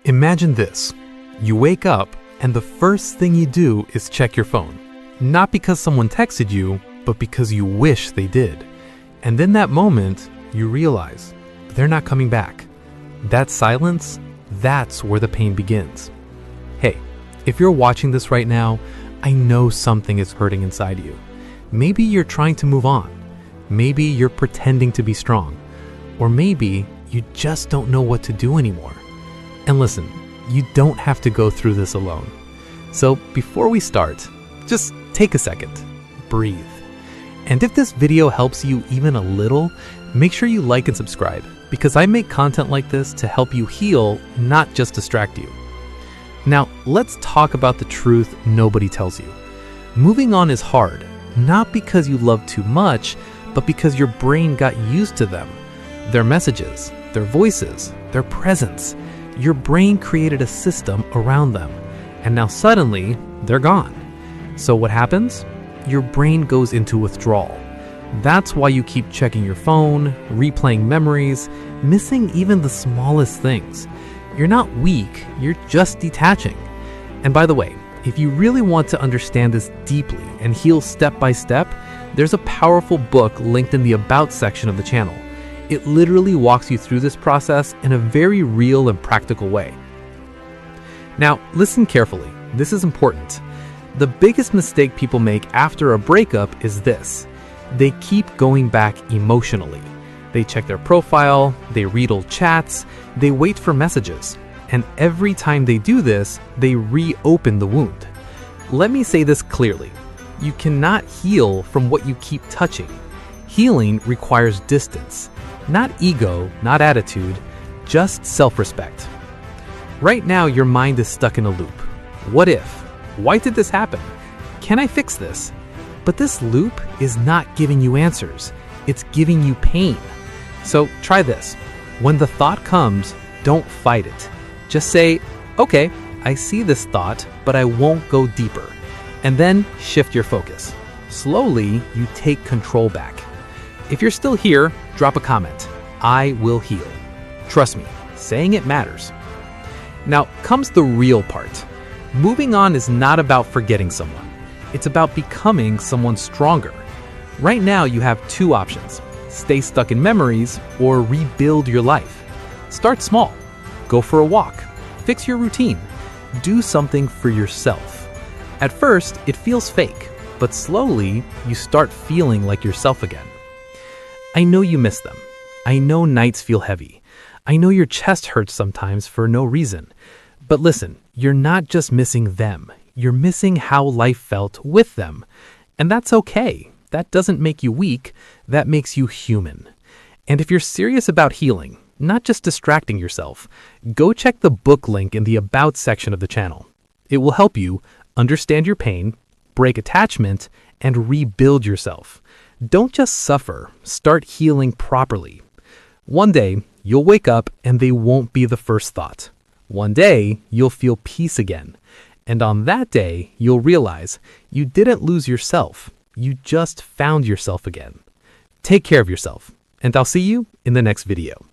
Imagine this. You wake up and the first thing you do is check your phone. Not because someone texted you, but because you wish they did. And in that moment, you realize they're not coming back. That silence, that's where the pain begins. Hey, if you're watching this right now, I know something is hurting inside you. Maybe you're trying to move on. Maybe you're pretending to be strong. Or maybe you just don't know what to do anymore. And listen, you don't have to go through this alone. So before we start, just take a second, breathe. And if this video helps you even a little, make sure you like and subscribe, because I make content like this to help you heal, not just distract you. Now, let's talk about the truth nobody tells you. Moving on is hard, not because you love too much, but because your brain got used to them. Their messages, their voices, their presence. Your brain created a system around them, and now suddenly they're gone. So what happens? Your brain goes into withdrawal. That's why you keep checking your phone, replaying memories, missing even the smallest things. You're not weak, you're just detaching. And by the way, if you really want to understand this deeply and heal step by step, there's a powerful book linked in the About section of the channel. It literally walks you through this process in a very real and practical way. Now, listen carefully. This is important. The biggest mistake people make after a breakup is this. They keep going back emotionally. They check their profile, they read old chats, they wait for messages. And every time they do this, they reopen the wound. Let me say this clearly. You cannot heal from what you keep touching. Healing requires distance. Not ego, not attitude, just self-respect. Right now, your mind is stuck in a loop. What if? Why did this happen? Can I fix this? But this loop is not giving you answers. It's giving you pain. So try this. When the thought comes, don't fight it. Just say, okay, I see this thought, but I won't go deeper. And then shift your focus. Slowly, you take control back. If you're still here, drop a comment. I will heal. Trust me, saying it matters. Now comes the real part. Moving on is not about forgetting someone. It's about becoming someone stronger. Right now you have two options. Stay stuck in memories or rebuild your life. Start small. Go for a walk. Fix your routine. Do something for yourself. At first, it feels fake, but slowly you start feeling like yourself again. I know you miss them. I know nights feel heavy. I know your chest hurts sometimes for no reason. But listen, you're not just missing them. You're missing how life felt with them. And that's okay. That doesn't make you weak. That makes you human. And if you're serious about healing, not just distracting yourself, go check the book link in the About section of the channel. It will help you understand your pain, break attachment, and rebuild yourself. Don't just suffer, start healing properly. One day, you'll wake up and they won't be the first thought. One day, you'll feel peace again. And on that day, you'll realize you didn't lose yourself. You just found yourself again. Take care of yourself, and I'll see you in the next video.